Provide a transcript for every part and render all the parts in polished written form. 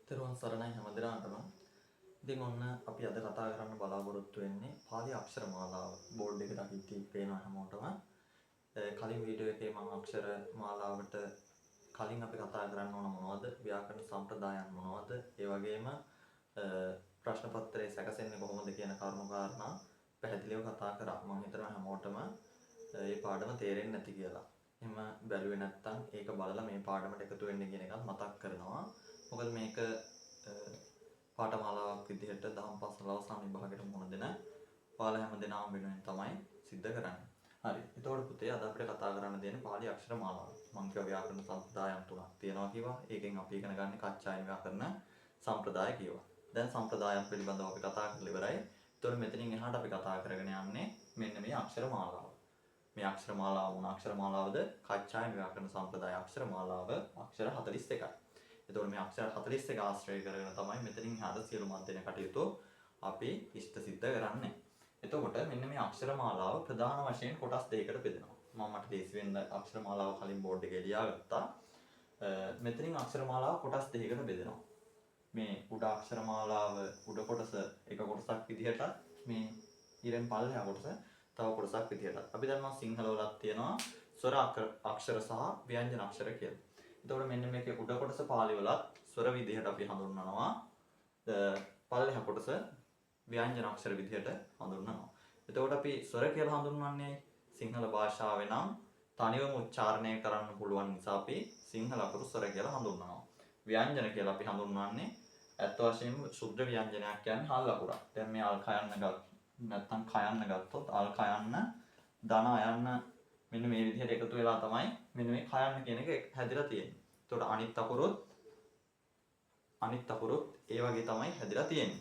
තෙරුවන් සරණයි හැම දිනාටම. ඉතින් ඔන්න අපි අද කතා කරන්න බලාපොරොත්තු වෙන්නේ පාලි අක්ෂර මාලාව. බෝඩ් එකට අහිටි පේනවා හැමෝටම. කලින් වීඩියෝ එකේ මම අක්ෂර මාලාවට කලින් අපි කතා කරන්න ඕන මොනවද? ව්‍යාකරණ සම්ප්‍රදායන් මොනවද? ඒ වගේම ප්‍රශ්න පත්‍රයේ සැකසෙන්නේ කොහොමද කියන කරුණු කාරණා පැහැදිලිව කතා කරා. මම හිතනවා හැමෝටම මේ පාඩම තේරෙන්නේ නැති කියලා. එහෙම බැලුවේ නැත්නම් ඒක බලලා මේ පාඩමට එකතු වෙන්න කියන එකත් මතක් කරනවා. මොකද මේක පාඨමාලාවක් විදිහට දහම් පාසල අවසාන විභාගයට මුහුණ දෙන ඔයාලා හැම දෙනාම වෙනුවෙන් තමයි සිද්ධ කරන්නේ. හරි. එතකොට පුතේ අද අපිට කතා කරන්න දෙන්නේ පාලි අක්ෂර මාලාව. මම කියව ව්‍යාකරණ සම්ප්‍රදායන් තුනක් තියෙනවා කිව්වා. ඒකෙන් අපි ඉගෙන ගන්න කච්චායන ව්‍යාකරණ සම්ප්‍රදාය කිව්වා. දැන් සම්ප්‍රදායන් පිළිබඳව අපි කතා කරලා ඉවරයි. එතකොට මෙතනින් එහාට අපි කතා කරගෙන යන්නේ මෙන්න මේ අක්ෂර මාලාව. මේ අක්ෂර මාලාව මොන අක්ෂර මාලාවද? කච්චායන ව්‍යාකරණ සම්ප්‍රදාය අක්ෂර මාලාව අක්ෂර 41යි. එතකොට මේ අක්ෂර 41 ආශ්‍රය කරගෙන තමයි මෙතනින් එහාට සියලු මධ්‍යන කටයුතු අපි ඉෂ්ට සිද්ධ කරන්නේ. එතකොට මෙන්න මේ අක්ෂර මාලාව ප්‍රධාන වශයෙන් කොටස් දෙකකට බෙදෙනවා. මම මට දේශ වෙන්න අක්ෂර මාලාව කලින් බෝඩ් එකේ ලියාගත්තා. මෙතනින් අක්ෂර මාලාව කොටස් දෙකකට බෙදෙනවා. මේ උඩ අක්ෂර මාලාව උඩ කොටස එක කොටසක් විදිහට මේ ඉරෙන් පල්ලෙහා කොටස තව කොටසක් විදිහට. අපි දන්නවා සිංහල වලත් තියෙනවා ස්වර අක්ෂර සහ ව්‍යංජන අක්ෂර කියලා. එතකොට මෙන්න මේකේ උඩ කොටස පාලි වලත් ස්වර විදිහට අපි හඳුන්වනවා. පල්ලෙහා කොටස ව්‍යංජන අක්ෂර විදිහට හඳුන්වනවා. එතකොට අපි ස්වර කියලා හඳුන්වන්නේ සිංහල භාෂාවේ නම් තනිවම උච්චාරණය කරන්න පුළුවන් නිසා අපි සිංහල අකුරු ස්වර කියලා හඳුන්වනවා. ව්‍යංජන කියලා අපි හඳුන්වන්නේ ඇත්ත වශයෙන්ම ශුද්ධ ව්‍යංජනයක් කියන්නේ හල් අකුරක්. දැන් මේ අල් කයන්න නැත්නම් කයන්න ගත්තොත් අල් කයන්න ධන අයන්න මෙන්න මේ විදිහට එකතු වෙලා තමයි මෙන්න මේ කයන්න කියන එක හැදිලා තියෙන්නේ. එතකොට අනිත් අකුරුත් ඒ වගේ තමයි හැදිලා තියෙන්නේ.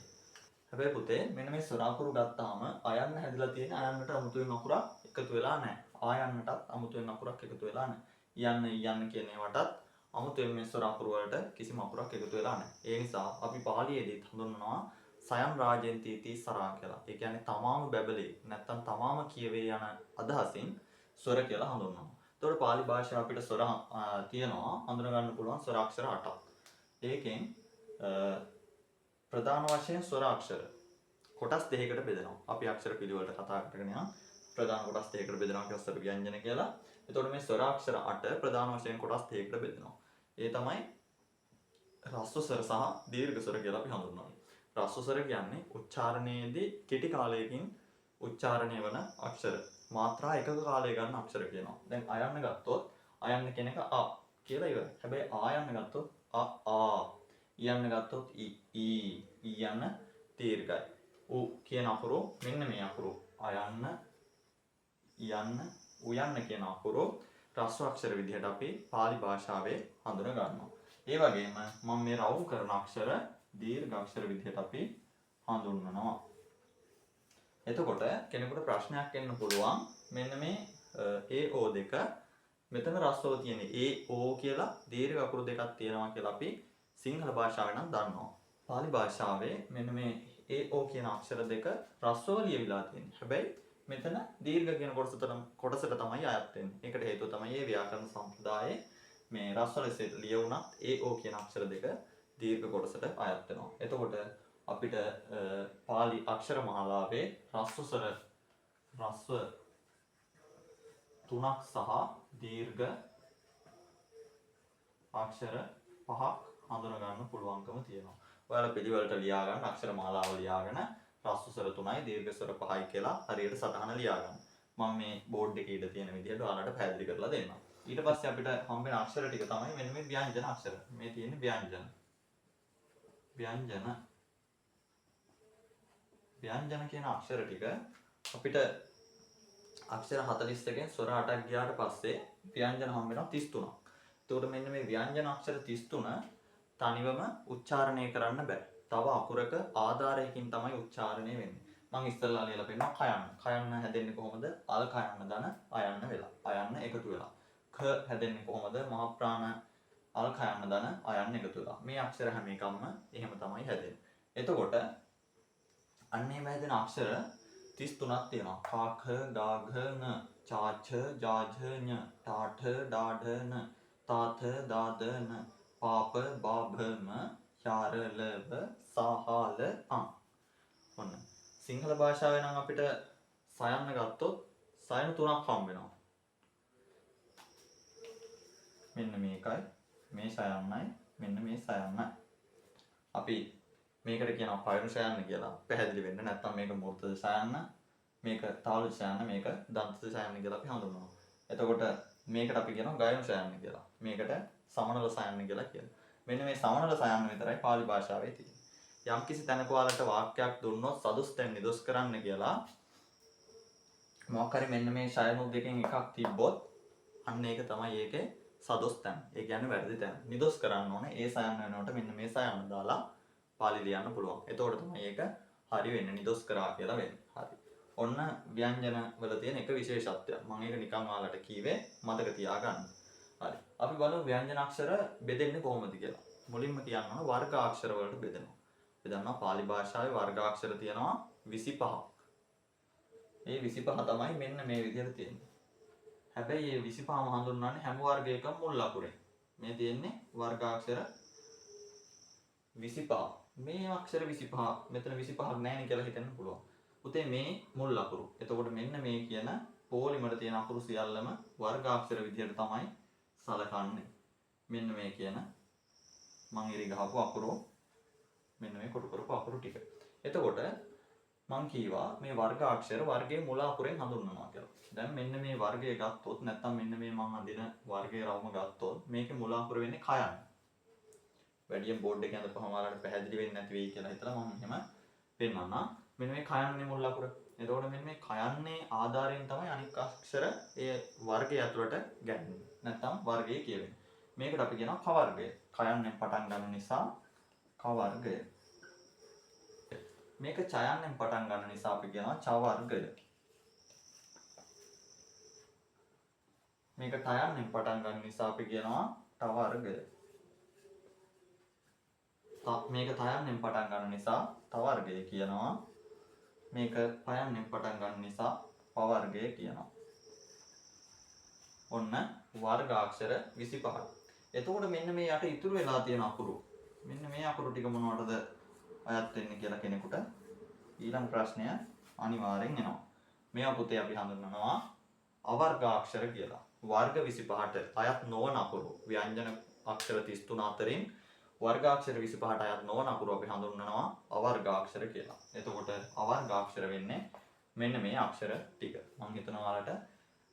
හැබැයි පුතේ මෙන්න මේ ස්වර අකුරු ගත්තාම අයන්න හැදිලා තියෙන අයන්නට අමුතුවෙන් අකුරක් එකතු වෙලා නැහැ. ආයන්නටත් අමුතුවෙන් අකුරක් එකතු වෙලා නැහැ. යන්න කියන ඒවාටත් අමුතුවෙන් මේ ස්වර අකුරු වලට කිසිම අකුරක් එකතු වෙලා නැහැ. ඒ නිසා අපි පාලියේදීත් හඳුන්වනවා සයම් රාජෙන්ති තීසරා කියලා. ඒ කියන්නේ තමාම බැබලේ නැත්තම් තමාම කියවේ යන අදහසින් ස්වර කියලා හඳුන්වනවා. එතකොට පාලි භාෂාව අපිට ස්වර තියෙනවා හඳුන ගන්න පුළුවන් ස්වර අක්ෂර 8ක්. ඒකෙන් ප්‍රධාන වශයෙන් ස්වර අක්ෂර කොටස් දෙකකට බෙදෙනවා. අපි අක්ෂර පිළිවෙලට කතා කරගෙන යන ප්‍රධාන කොටස් දෙකකට බෙදනවා කියලා ස්වර ව්‍යංජන කියලා. එතකොට මේ ස්වර අක්ෂර 8 ප්‍රධාන වශයෙන් කොටස් දෙකකට බෙදෙනවා. ඒ තමයි රස්ව ස්වර සහ දීර්ඝ ස්වර කියලා අපි හඳුන්වන්නේ. රස්ව ස්වර කියන්නේ උච්චාරණයේදී කෙටි කාලයකින් උච්චාරණය වන අක්ෂර. මාත්‍රා එකක කාලය ගන්න අක්ෂර කියනවා. දැන් අයන්න ගත්තොත් අයන්න කියන එක අ කියලා ඉවරයි. හැබැයි ආයන්න ගත්තොත් ආ යන්න ගත්තොත් ඊ යන්න දීර්ඝයි. උ කියන අකුරු මෙන්න මේ අකුරු අයන්න යන්න උයන්න කියන අකුරු රස්ව අක්ෂර විදිහට අපි පාලි භාෂාවේ හඳුන ගන්නවා. ඒ වගේම මම මේ රවුම් කරන අක්ෂර දීර්ඝ අක්ෂර විදිහට අපි හඳුන්වනවා. එතකොට කෙනෙකුට ප්‍රශ්නයක් එන්න පුළුවන් මෙන්න මේ AO දෙක මෙතන රස්වව තියෙන AO කියලා දීර්ඝ අකුරු දෙකක් තියෙනවා කියලා අපි සිංහල භාෂාවේ නම් දන්නවා. පාලි භාෂාවේ මෙන්න මේ AO කියන අක්ෂර දෙක රස්වව ලියවිලා තියෙනවා. හැබැයි මෙතන දීර්ඝ කියන කොටසට තමයි අයත් වෙන්නේ. ඒකට හේතුව තමයි මේ ව්‍යාකරණ සම්ප්‍රදායේ මේ රස්ව ලෙස ලියුණත් AO කියන අක්ෂර දෙක දීර්ඝ කොටසට අයත් වෙනවා. එතකොට අපිට පාලි අක්ෂර මාලාවේ රස්ව 3ක් සහ දීර්ඝ අක්ෂර 5ක් හඳුන ගන්න පුළුවන්කම තියෙනවා. ඔයාලා පිළිවෙලට ලියා ගන්න අක්ෂර මාලාව ලියාගෙන රස්ව ස්වර 3යි දීර්ඝ ස්වර 5යි කියලා හරියට සටහන ලියා ගන්න. මම මේ බෝඩ් එකේ ඉඳ තියෙන විදිහට ඔයාලට පැහැදිලි කරලා දෙන්නම්. ඊට පස්සේ අපිට හම්බෙන අක්ෂර ටික තමයි මෙන්න මේ ව්‍යංජන අක්ෂර. මේ තියෙන්නේ ව්‍යංජන කියන අක්ෂර ටික අපිට අක්ෂර 41කින් ස්වර 8ක් ගියාට පස්සේ ව්‍යංජන හම්බ වෙනවා 33ක්. එතකොට මෙන්න මේ ව්‍යංජන අක්ෂර 33 තනිවම උච්චාරණය කරන්න බෑ. තව අකුරක ආධාරයකින් තමයි උච්චාරණය වෙන්නේ. මම ඉස්සෙල්ලා ලියලා පෙන්නනවා කයන්න. කයන්න හැදෙන්නේ කොහොමද? අල් කයන්න දන අයන්න වෙලා. අයන්න එකතු වෙලා. ක හැදෙන්නේ කොහොමද? මහ ප්‍රාණ අල් කයන්න දන අයන්න එකතු වෙලා. මේ අක්ෂර හැම එකක්ම එහෙම තමයි හැදෙන්නේ. එතකොට අන්න එහෙම හැදෙන අක්ෂර 33ක් තියෙනවා. කා ඛ ගා ඝ න චා ඡ ජා ఝ ඤ ඨා ඨ ඩා ಢ න තා ථ දා ද න පාප බා භ ම චාරලව සහල ඔන්න සිංහල භාෂාවේ නම් අපිට සයන්න ගත්තොත් සයන තුනක් හම් වෙනවා. මෙන්න මේකයි මේ සයන්නයි මෙන්න මේ සයන්නයි. අපි මේකට කියනවා පයරු සයන්න කියලා. පැහැදිලි වෙන්න නැත්නම් මේක මූර්ත සයන්න, මේක තාලු සයන්න, මේක දන්ත සයන්න කියලා අපි හඳුන්වනවා. එතකොට මේකට අපි කියනවා ගයන සයන්න කියලා. මේකට සමනල සයන්න කියලා කියනවා. මෙන්න මේ සමනල සයන්න විතරයි පාලි භාෂාවේ තියෙන්නේ. යම්කිසි තැනක ඔයාලට වාක්‍යයක් දුන්නොත් සදුස්තෙන් නිදොස් කරන්න කියලා මොකක් හරි මෙන්න මේ ෂයනු දෙකෙන් එකක් තිබ්බොත් අන්න ඒක තමයි ඒකේ සදොස් තැන. ඒ කියන්නේ වැරදි තැන. නිදොස් කරන්න ඕනේ ඒ සයන්න වෙනකොට මෙන්න මේ සයන්න දාලා පාලි ලියන්න පුළුවන්. එතකොට තමයි ඒක හරි වෙන්නේ. නිදොස් කරා කියලා වෙන්නේ. හරි. ඔන්න ව්‍යංජන වල තියෙන එක විශේෂත්වයක්. මම ඒක නිකන් ඔයාලට කීවේ මතක තියාගන්න. හරි. අපි බලමු ව්‍යංජන අක්ෂර බෙදෙන්නේ කොහොමද කියලා. මුලින්ම කියන්න ඕන වර්ග අක්ෂර වලට බෙදෙනවා. අපි දන්නවා පාලි භාෂාවේ වර්ග අක්ෂර තියෙනවා 25ක්. ඒ 25 තමයි මෙන්න මේ විදිහට තියෙන්නේ. හැබැයි මේ 25ම හඳුන්වන්නේ හැම වර්ගයකම මුල් අකුරෙන්. මේ තියෙන්නේ වර්ගාක්ෂර 25. මේ අක්ෂර 25 මෙතන 25ක් නැහැ නේ කියලා හිතන්න පුළුවන්. පුතේ මේ මුල් අකුරු. එතකොට මෙන්න මේ කියන පොලිමට තියෙන අකුරු සියල්ලම වර්ගාක්ෂර විදිහට තමයි සලකන්නේ. මෙන්න මේ කියන මං ඉරි ගහපු අකුරු මෙන්න මේ කොටු කරපු අකුරු ටික. එතකොට මං කීවා මේ වර්ග අක්ෂර වර්ගයේ මුල අකුරෙන් හඳුන්වනවා කියලා. දැන් මෙන්න මේ වර්ගය ගත්තොත් නැත්නම් මෙන්න මේ මං අඳින වර්ගයේ රවුම ගත්තොත් මේකේ මුල අකුර වෙන්නේ කයන්න. වැඩියෙන් බෝඩ් එකේ අඳපුවම ඔයාලට පැහැදිලි වෙන්නේ නැති වෙයි කියලා හිතලා මම එහෙම පෙන්නන්නම්. මෙන්න මේ කයන්නේ මුල් අකුර. එතකොට මෙන්න මේ කයන්නේ ආධාරයෙන් තමයි අනික් අක්ෂර ඒ වර්ගය ඇතුළට ගැටෙන්නේ. නැත්නම් වර්ගය කියවෙන්නේ. මේකට අපි කියනවා ක වර්ගය. කයන්නෙන් පටන් ගන්න නිසා ක වර්ගය. මේක ඡයන්නෙන් පටන් ගන්න නිසා අපි කියනවා ච වර්ගය. මේක ඨයන්නෙන් පටන් ගන්න නිසා අපි කියනවා ට වර්ගය. මේක ඨයන්නෙන් පටන් ගන්න නිසා ත වර්ගය කියනවා. මේක පයන්නෙන් පටන් ගන්න නිසා ප වර්ගය කියනවා. ඔන්න වර්ගාක්ෂර 25ක්. එතකොට මෙන්න මේ යට ඉතුරු වෙලා තියෙන අකුරු. මෙන්න මේ අකුරු ටික මොනවටද අයත් වෙන්නේ කියලා කෙනෙකුට ඊළඟ ප්‍රශ්නය අනිවාර්යෙන් එනවා. මේවා පුතේ අපි හඳුන්වනවා අවර්ගාක්ෂර කියලා. වර්ග 25ට අයත් නොවන අකුරු ව්‍යංජන අක්ෂර 33 අතරින් වර්ගාක්ෂර 25ට අයත් නොවන අකුරු අපි හඳුන්වනවා අවර්ගාක්ෂර කියලා. එතකොට අවර්ගාක්ෂර වෙන්නේ මෙන්න මේ අක්ෂර ටික. මම හිතනවා ඔයාලට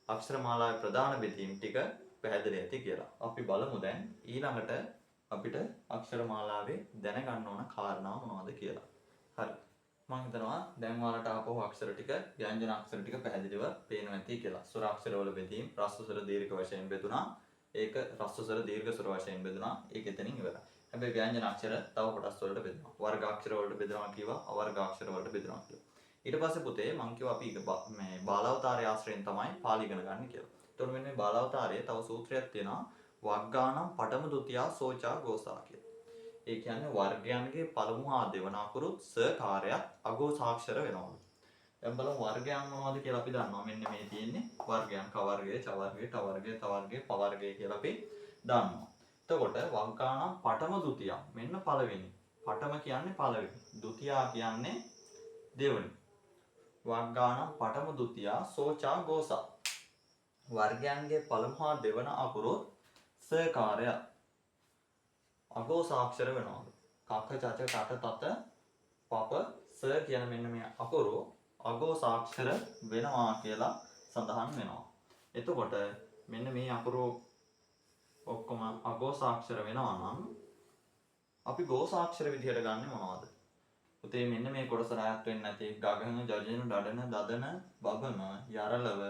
අක්ෂර මාලාවේ ප්‍රධාන බෙදීම් ටික පැහැදිලි ඇති කියලා. අපි බලමු දැන් ඊළඟට අපිට අක්ෂර මාලාවේ දැනගන්න ඕන කාරණා මොනවද කියලා. හරි. මම හිතනවා දැන් ඔයාලට ආපහු අක්ෂර ටික ව්‍යංජන අක්ෂර ටික පැහැදිලිව පේනවා ඇති කියලා. ස්වර අක්ෂර වල බෙදීම් රස්ව ස්වර දීර්ඝ වශයෙන් බෙදුනා. ඒක රස්ව ස්වර දීර්ඝ ස්වර වශයෙන් බෙදුනා. ඒක එතනින් ඉවරයි. හැබැයි ව්‍යංජන අක්ෂර තව කොටස් වලට බෙදෙනවා. වර්ග අක්ෂර වලට බෙදනවා කිව්වා, අවර්ග අක්ෂර වලට බෙදනවා කිව්වා. ඊට පස්සේ පුතේ මම කිව්වා අපි මේ බාලාවතාරය ආශ්‍රයෙන් තමයි පාලි ඉගෙන ගන්න කියලා. එතකොට මෙන්න මේ බාලාවතාරයේ තව සූත්‍රයක් තියෙනවා වග්ගානම් පඨම ဒ ුතියා සෝචා ගෝසා කියලා. ඒ කියන්නේ වර්ගයන්ගේ පළමු හා දෙවන අකුරුත් ස කාර්යයක් අගෝසාක්ෂර වෙනවා. දැන් බලමු වර්ගයන් මොනවද කියලා අපි දන්නවා. මෙන්න මේ තියෙන්නේ වර්ගයන් ක වර්ගය, ච වර්ගය, ට වර්ගය, ත වර්ගය, ප වර්ගය කියලා අපි දන්නවා. එතකොට වග්ගානම් පඨම ဒ ුතියා මෙන්න පළවෙනි. පඨම කියන්නේ පළවෙනි. ဒ ුතියා කියන්නේ දෙවෙනි. වග්ගානම් පඨම ဒ ුතියා සෝචා ගෝසා. වර්ගයන්ගේ පළමු හා දෙවන අකුරුත් ස කාර්යයක් අගෝසාක්ෂර වෙනවා. කක චච කට තත පප ස කියන මෙන්න මේ අකුරු අගෝසාක්ෂර වෙනවා කියලා සඳහන් වෙනවා. එතකොට මෙන්න මේ අකුරු ඔක්කොම අගෝසාක්ෂර වෙනවා නම් අපි ගෝසාක්ෂර විදිහට ගන්නෙ මොනවද? පුතේ මෙන්න මේ කොටස රායත් වෙන්නේ නැති ගගන ජජන ඩඩන දදන බබන යරලව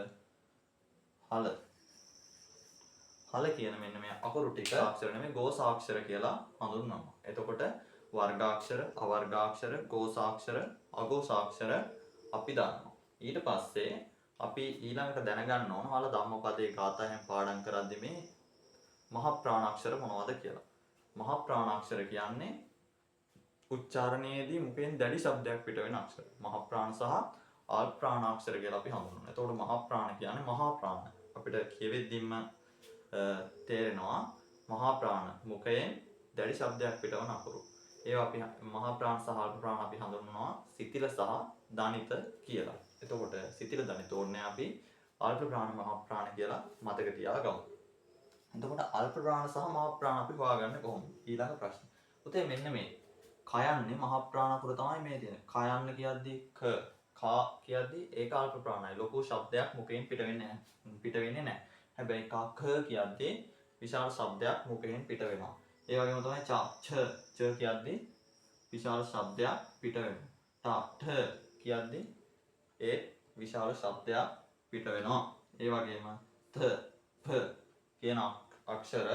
හල හල කියන මෙන්න මේ අකුරු ටික අක්ෂර නෙමෙයි ගෝසාක්ෂර කියලා හඳුන්වනවා. එතකොට වර්ගාක්ෂර, අවර්ගාක්ෂර, ගෝසාක්ෂර, අගෝසාක්ෂර අපි දන්නවා. ඊට පස්සේ අපි ඊළඟට දැනගන්න ඕන ඔයාලා ධම්මපදයේ ගාථාවෙන් පාඩම් කරද්දි මේ මහ ප්‍රාණාක්ෂර මොනවද කියලා. මහ ප්‍රාණාක්ෂර කියන්නේ උච්චාරණයේදී මුඛයෙන් දැඩි ශබ්දයක් පිට වෙන අක්ෂර. මහ ප්‍රාණ සහ ආල් ප්‍රාණාක්ෂර කියලා අපි හඳුන්වනවා. එතකොට මහ ප්‍රාණ කියන්නේ මහා ප්‍රාණ. අපිට කියවෙද්දිම තේරෙනවා මහා ප්‍රාණ මුඛයෙන් දැඩි ශබ්දයක් පිටවන අකුරු. ඒවා අපි මහා ප්‍රාණ සහ අල්ප ප්‍රාණ අපි හඳුන්වනවා සිතිල සහ දනිත කියලා. එතකොට සිතිල දනිත ඕනේ අපි අල්ප ප්‍රාණ මහා ප්‍රාණ කියලා මතක තියාගමු. එතකොට අල්ප ප්‍රාණ සහ මහා ප්‍රාණ අපි හොයාගන්නේ කොහොමද? ඊළඟ ප්‍රශ්නේ. පුතේ මෙන්න මේ කයන්නේ මහා ප්‍රාණ අකුර තමයි මේ තියෙන්නේ. කයන්න කියද්දී කා කියද්දී ඒක අල්ප ප්‍රාණයි. ලොකු ශබ්දයක් මුඛයෙන් පිට වෙන්නේ නැහැ. හැබැයි ක කියද්දී විශාල ශබ්දයක් මුඛයෙන් පිට වෙනවා. ඒ වගේම තමයි ච කියද්දී විශාල ශබ්දයක් පිට වෙනවා. ඨ කියද්දී ඒ විශාල ශබ්දයක් පිට වෙනවා. ඒ වගේම ත ප කියන අක්ෂර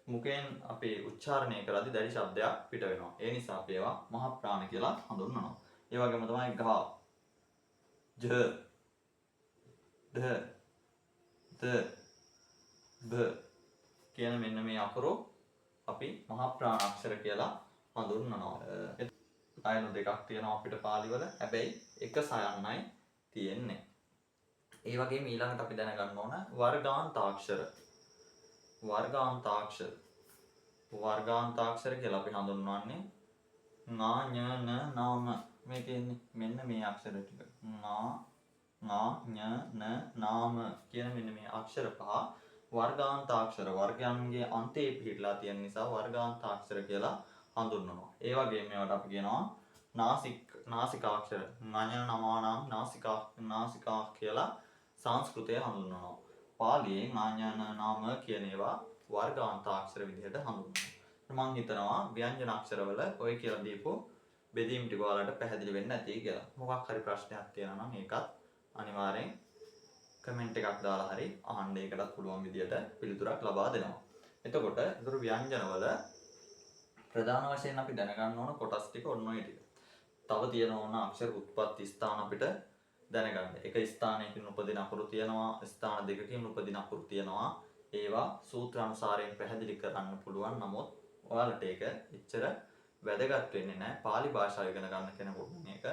මුඛයෙන් අපි උච්චාරණය කරද්දී දැඩි ශබ්දයක් පිට වෙනවා. ඒ නිසා අපි ඒවා මහා ප්‍රාණ කියලා හඳුන්වනවා. ඒ වගේම තමයි ග ජ ඩ ද බ කියන මෙන්න මේ අකුරු අපි මහා ප්‍රාණ අක්ෂර කියලා හඳුන්වනවා. අයන දෙකක් තියෙනවා අපිට පාලි වල. හැබැයි එක සයන්නයි තියෙන්නේ. ඒ වගේම ඊළඟට අපි දැනගන්න ඕන වර්ගාන්තාක්ෂර. වර්ගාන්තාක්ෂර කියලා අපි හඳුන්වන්නේ නා ඤ න නාම. මේ තියෙන්නේ මෙන්න මේ අක්ෂර ටික. නා ඤ න නාම කියන මෙන්න මේ අක්ෂර පහ වර්ගාන්තාක්ෂර වර්ගයන්ගේ අන්තයේ පිහිටලා තියෙන නිසා වර්ගාන්තාක්ෂර කියලා හඳුන්වනවා. ඒ වගේම මේවට අපි කියනවා නාසිකාක්ෂර. ඤ නමානම් නාසිකා කියලා සංස්කෘතය හඳුන්වනවා. පාලියේ ඥාන නාම කියන ඒවා වර්ගාන්තාක්ෂර විදිහට හඳුන්වනවා. මම හිතනවා ව්‍යංජන අක්ෂරවල ඔය කියලා දීපු බෙදීම් ටික ඔයාලට පැහැදිලි වෙන්නේ නැති කියලා. මොකක් හරි ප්‍රශ්නයක් තියෙනවා නම් ඒකත් අනිවාර්යෙන් කමෙන්ට් එකක් දාලා හරි අහන්න. ඒකටත් පුළුවන් විදිහට පිළිතුරක් ලබා දෙනවා. එතකොට ඒතර ව්‍යංජනවල ප්‍රධාන වශයෙන් අපි දැනගන්න ඕන කොටස් ටික ඔන්න ඔය ටික. තව තියෙන ඕන අක්ෂර උත්පත්ති ස්ථාන අපිට දැනගන්න. එක ස්ථානයකින් උපදින අකුරු තියෙනවා, ස්ථාන දෙකකින් උපදින අකුරු තියෙනවා. ඒවා සූත්‍ර අනුසාරයෙන් පැහැදිලි කරන්න පුළුවන්. නමුත් ඔයාලට ඒක එච්චර වැදගත් වෙන්නේ නැහැ. පාලි භාෂාව ඉගෙන ගන්න කෙනෙකුට මේක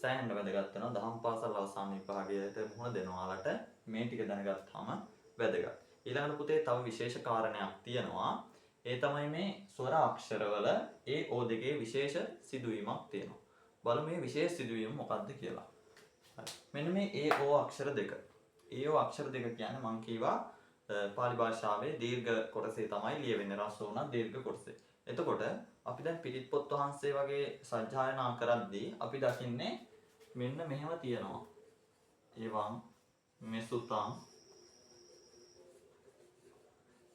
සෑහෙන වැදගත් වෙනවා. දහම් පාසල් අවසාන විභාගයට මුහුණ දෙන ඔයාලට මේ ටික දැනගත්තාම වැදගත්. ඊළඟට පුතේ තව විශේෂ කාරණයක් තියෙනවා. ඒ තමයි මේ ස්වර අක්ෂරවල ඒ ඕ දෙකේ විශේෂ සිදුවීමක් තියෙනවා. බලමු මේ විශේෂ සිදුවීම මොකක්ද කියලා. මෙන්න මේ ඒ ඕ අක්ෂර දෙක. ඒ ඕ අක්ෂර දෙක කියන්නේ මං කීවා පාලි භාෂාවේ දීර්ඝ කොටසේ තමයි ලියවෙන්නේ. රස්ව උනත් දීර්ඝ කොටසේ. එතකොට අපි දැන් පිරිත් පොත් වහන්සේ වගේ සජ්ජායනා කරද්දී අපි දකින්නේ මෙන්න මෙහෙම තියෙනවා. එවං මෙසුතං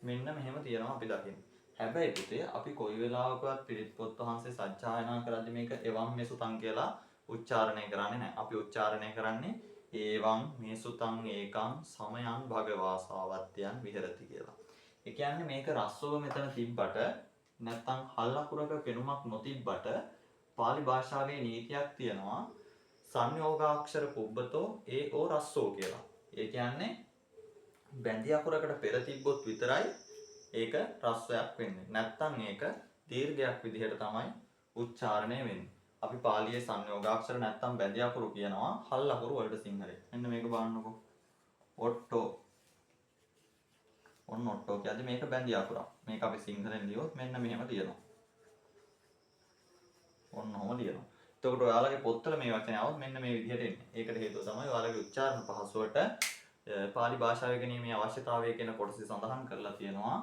මෙන්න මෙහෙම තියෙනවා අපි දකින්නේ. හැබැයි පුතේ අපි කොයි වෙලාවකවත් පිරිත් පොත් වහන්සේ සජ්ජායනා කරද්දී මේක එවං මෙසුතං කියලා උච්චාරණය කරන්නේ නැහැ. අපි උච්චාරණය කරන්නේ ඒවං මේසුතං ඒකං සමයං භගවාසාවත්‍යං විහෙරති කියලා. ඒ කියන්නේ මේක රස්සව මෙතන තිබ්බට නැත්නම් හල් අකුරක පෙනුමක් නොතිබ්බට පාලි භාෂාවේ නීතියක් තියෙනවා සංයෝගාක්ෂර පුබ්බතෝ ඒ ඕ රස්සෝ කියලා. ඒ කියන්නේ බැඳි අකුරකට පෙර තිබ්බොත් විතරයි ඒක රස්වයක් වෙන්නේ. නැත්නම් ඒක දීර්ඝයක් විදිහට තමයි උච්චාරණය වෙන්නේ. අපි පාලියේ සංයෝගාක්ෂර නැත්නම් බැඳි අකුරු කියනවා හල් අකුරු වලට සිංහලේ. මෙන්න මේක බලන්නකෝ. ඔට්ටෝ. ඔන්න ඔට්ටෝ කියන්නේ මේක බැඳි අකුරක්. මේක අපි සිංහලෙන් ලියුවොත් මෙන්න මෙහෙම තියෙනවා. ඔන්න ඔහම ලියනවා. එතකොට ඔයාලගේ පොත්වල මේ වචනේ આવොත් මෙන්න මේ විදිහට එන්නේ. ඒකට හේතුව තමයි ඔයාලගේ උච්චාරණ පහසුවට පාලි භාෂාව ඉගෙනීමේ අවශ්‍යතාවය කියන කොටස සඳහන් කරලා තියෙනවා.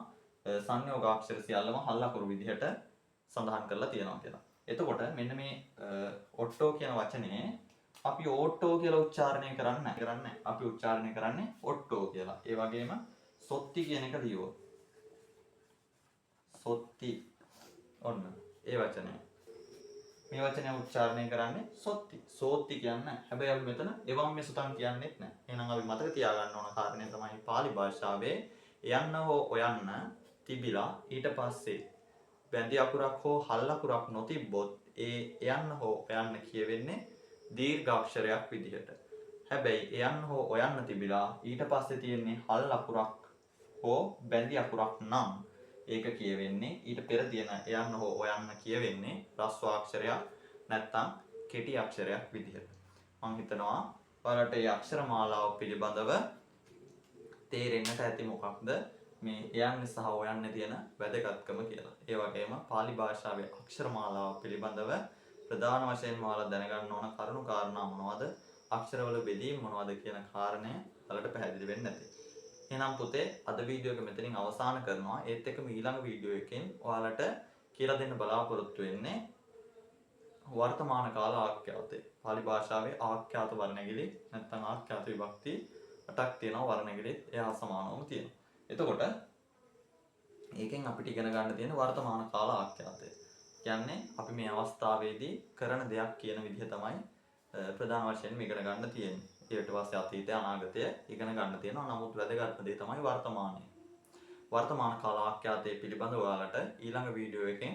සංයෝගාක්ෂර සියල්ලම හල් අකුරු විදිහට සඳහන් කරලා තියෙනවා කියලා. එතකොට මෙන්න මේ ඔට්ටෝ කියන වචනේ අපි ඕට්ටෝ කියලා උච්චාරණය කරන්නේ අපි උච්චාරණය කරන්නේ ඔට්ටෝ කියලා. ඒ වගේම සොත්ති කියන එක ලියුවොත් සොත්ති ඔන්න ඒ වචනේ මේ වචනේ උච්චාරණය කරන්නේ සොත්ති. සෝත්ති කියන්නේ හැබැයි අපි මෙතන එවම් මෙසුතන් කියන්නේත් නැහැ. එහෙනම් අපි මතක තියාගන්න ඕන කාරණේ තමයි පාලි භාෂාවේ යන්න හෝ ඔයන්න තිබිලා ඊට පස්සේ බැඳි අකුරක් හෝ හල් අකුරක් නොතිබ්බොත් ඒ යන්න හෝ ඔයන්න කියවෙන්නේ දීර්ඝ අක්ෂරයක් විදිහට. හැබැයි යන්න හෝ ඔයන්න තිබිලා ඊට පස්සේ තියෙන්නේ හල් අකුරක් හෝ බැඳි අකුරක් නම් ඒක කියවෙන්නේ ඊට පෙර තියෙන යන්න හෝ ඔයන්න කියවෙන්නේ රස්ව අක්ෂරයක් නැත්නම් කෙටි අක්ෂරයක් විදිහට. මම හිතනවා ඔයාලට මේ අක්ෂර මාලාව පිළිබඳව තේරෙන්නට ඇති මොකක්ද මේ යන්නේ සහ හොයන්නේ තියෙන වැදගත්කම කියලා. ඒ වගේම pāli භාෂාවේ අක්ෂර මාලාව පිළිබඳව ප්‍රධාන වශයෙන්ම ඔයාලා දැනගන්න ඕන කරුණු කාරණා මොනවද? අක්ෂරවල බෙදීම මොනවද කියන කාරණය ඔයාලට පැහැදිලි වෙන්නේ නැති. එහෙනම් පුතේ අද වීඩියෝ එක මෙතනින් අවසන් කරනවා. ඒත් එක්කම ඊළඟ වීඩියෝ එකෙන් ඔයාලට කියලා දෙන්න බලාපොරොත්තු වෙන්නේ වර්තමාන කාල ආඛ්‍යාතය. pāli භාෂාවේ ආඛ්‍යාත වර්ණගිලි නැත්නම් ආඛ්‍යාත විභක්ති 8ක් තියෙනවා. වර්ණගිලිත් එහා සමානවම තියෙනවා. එතකොට ඒකෙන් අපිට ඉගෙන ගන්න තියෙන වර්තමාන කාල ආඛ්‍යාතය. කියන්නේ අපි මේ අවස්ථාවේදී කරන දෙයක් කියන විදිහ තමයි ප්‍රධාන වශයෙන් ඉගෙන ගන්න තියෙන්නේ. ඊට පස්සේ අතීතය අනාගතය ඉගෙන ගන්න තියෙනවා. නමුත් වැදගත්ම දේ තමයි වර්තමානය. වර්තමාන කාල ආඛ්‍යාතය පිළිබඳව ඔයාලට ඊළඟ වීඩියෝ එකෙන්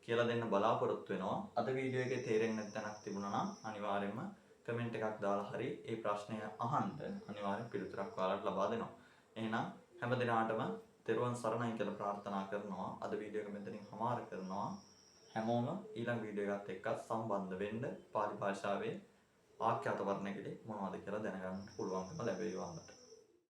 කියලා දෙන්න බලාපොරොත්තු වෙනවා. අද වීඩියෝ එකේ තේරෙන්නේ නැත්නම් තැනක් තිබුණා නම් අනිවාර්යයෙන්ම කමෙන්ට් එකක් දාලා හරි ඒ ප්‍රශ්නය අහන්න අනිවාර්යෙන් පිළිතුරක් ඔයාලට ලබා දෙනවා. එහෙනම් හැම දිනාටම තෙරුවන් සරණයි කියලා ප්‍රාර්ථනා කරනවා. අද වීඩියෝ එක මෙතනින් හමාර කරනවා. හැමෝම ඊළඟ වීඩියෝ එකත් එක්ක සම්බන්ධ වෙන්න pāli භාෂාවේ ආඛ්‍යාත වර්ණගිලි මොනවද කියලා දැනගන්න පුළුවන්කම ලැබෙයි ඔයාලට.